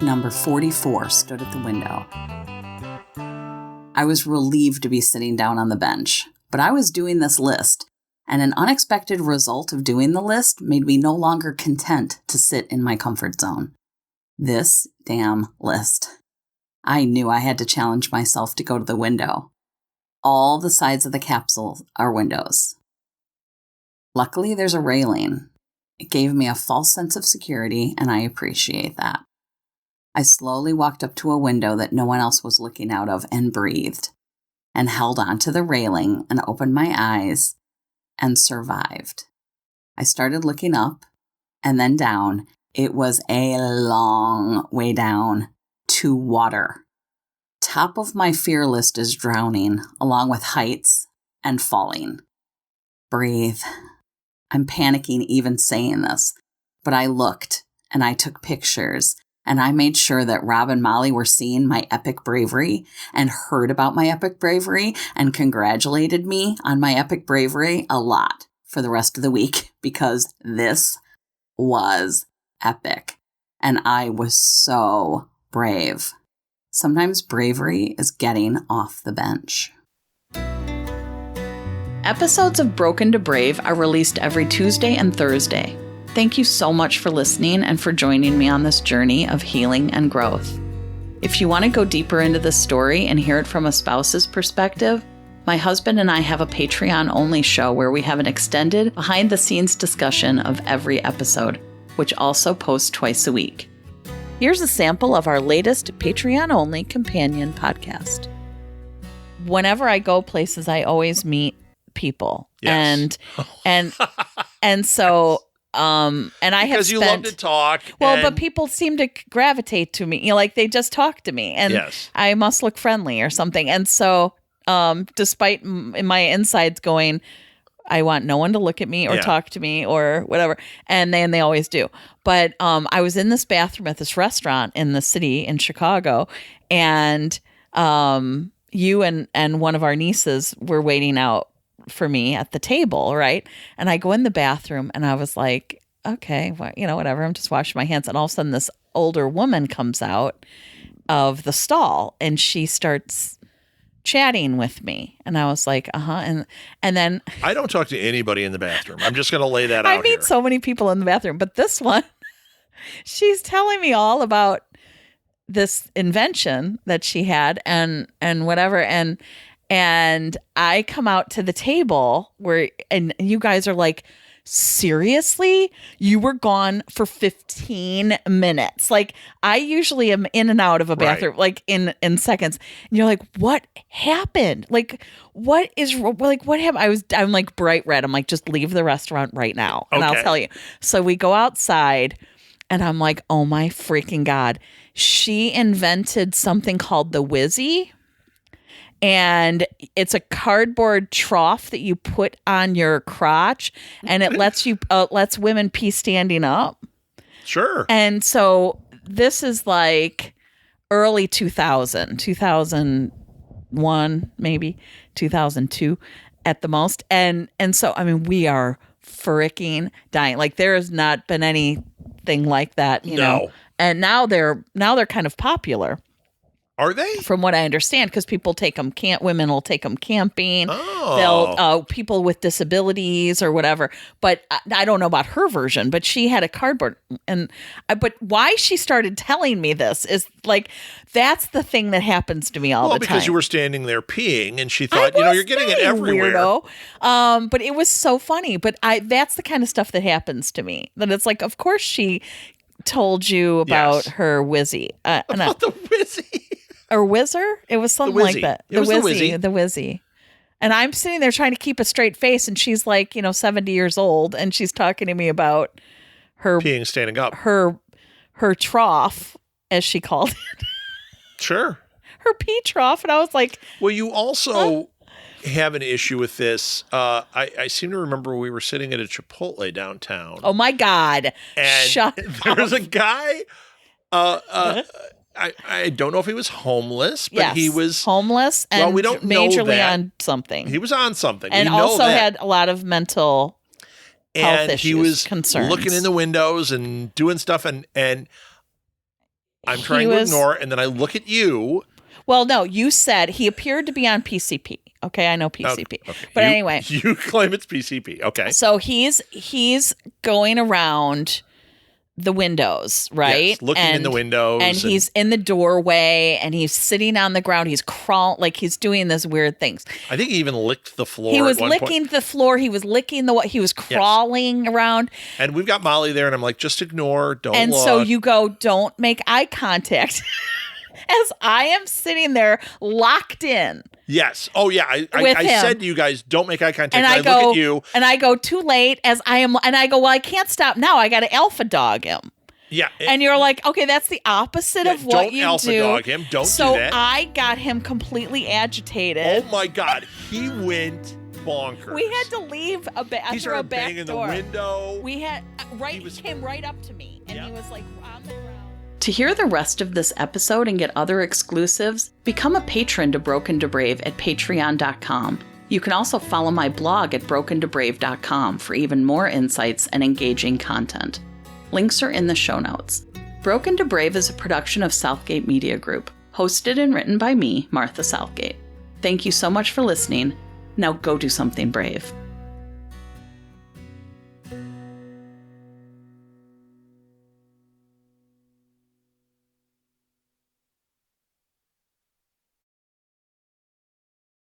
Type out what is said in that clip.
Number 44 stood at the window. I was relieved to be sitting down on the bench, but I was doing this list, and an unexpected result of doing the list made me no longer content to sit in my comfort zone. This damn list. I knew I had to challenge myself to go to the window. All the sides of the capsule are windows. Luckily, there's a railing. It gave me a false sense of security, and I appreciate that. I slowly walked up to a window that no one else was looking out of and breathed, and held onto the railing and opened my eyes and survived. I started looking up and then down. It was a long way down to water. Top of my fear list is drowning, along with heights and falling. Breathe. I'm panicking even saying this, but I looked and I took pictures. And I made sure that Rob and Molly were seeing my epic bravery and heard about my epic bravery and congratulated me on my epic bravery a lot for the rest of the week because this was epic. And I was so brave. Sometimes bravery is getting off the bench. Episodes of Broken to Brave are released every Tuesday and Thursday. Thank you so much for listening and for joining me on this journey of healing and growth. If you want to go deeper into this story and hear it from a spouse's perspective, my husband and I have a Patreon-only show where we have an extended, behind-the-scenes discussion of every episode, which also posts twice a week. Here's a sample of our latest Patreon-only companion podcast. Whenever I go places, I always meet people. Yes. And so... and I because you love to talk. Well, but people seem to gravitate to me. Like they just talk to me, and yes. I must look friendly or something. And so, despite my insides going, I want no one to look at me or talk to me or whatever, and they always do. But I was in this bathroom at this restaurant in the city in Chicago, and you and one of our nieces were waiting out for me at the table, right? And I go in the bathroom and I was like, okay, well, whatever. I'm just washing my hands. And all of a sudden this older woman comes out of the stall and she starts chatting with me. And I was like, And then I don't talk to anybody in the bathroom. I'm just going to lay that out. I meet so many people in the bathroom, but this one, she's telling me all about this invention that she had and whatever. And I come out to the table and you guys are like, seriously? You were gone for 15 minutes. Like I usually am in and out of a bathroom, right, like in seconds. And you're like, what happened? Like, what happened? I'm like bright red. I'm like, just leave the restaurant right now. And I'll tell you. So we go outside and I'm like, oh my freaking God. She invented something called the Whizzy. And it's a cardboard trough that you put on your crotch, and it lets women pee standing up. Sure. And so this is like early 2001, maybe 2002 at the most. And so, I mean, we are freaking dying. Like there has not been anything like that, you know. And now they're kind of popular. Are they? From what I understand, because people take them women will take them camping. Oh. They'll people with disabilities or whatever. But I don't know about her version. But she had a cardboard, but why she started telling me this is like that's the thing that happens to me all the time. Well, because you were standing there peeing, and she thought, you're getting it everywhere. Weirdo. But it was so funny. But that's the kind of stuff that happens to me. That it's like, of course she told you about her Whizzy. About the Whizzy. Or Whizzer? It was something like that. The Whizzy. The Whizzy. And I'm sitting there trying to keep a straight face, and she's like, 70 years old, and she's talking to me about her peeing standing up. Her trough, as she called it. Sure. Her pee trough. And I was like, well, you also have an issue with this. I seem to remember we were sitting at a Chipotle downtown. Oh my God. And shut there up. was a guy, I don't know if he was homeless, but yes, he was homeless and we don't majorly know that. on something. He was on something. And also had a lot of mental health issues, he was concerns. looking in the windows and doing stuff. And I'm trying to ignore, and then I look at you. Well, no, you said he appeared to be on PCP. Okay, I know PCP. Okay. But anyway. You claim it's PCP. Okay. So he's going around the windows, right? Yes, looking in the windows. And he's in the doorway, and he's sitting on the ground. He's crawling, like he's doing this weird things. I think he even licked the floor. He was licking the floor. He was licking he was crawling around. And we've got Molly there, and I'm like, just ignore, don't look. And so you go, don't make eye contact. As I am sitting there locked in. Yes. Oh, yeah. I said to you guys, don't make eye contact. And I go, look at you. And I go, too late. And I go, well, I can't stop now. I got to alpha dog him. Yeah. And you're like, okay, that's the opposite of what you do. Don't alpha dog him. Don't do that. So I got him completely agitated. Oh, my God. He went bonkers. We had to leave through a back door. He started banging the window. We had, he came right up to me. And he was like on the ground. To hear the rest of this episode and get other exclusives, become a patron to Broken to Brave at patreon.com. You can also follow my blog at brokentobrave.com for even more insights and engaging content. Links are in the show notes. Broken to Brave is a production of Southgate Media Group, hosted and written by me, Martha Southgate. Thank you so much for listening. Now go do something brave.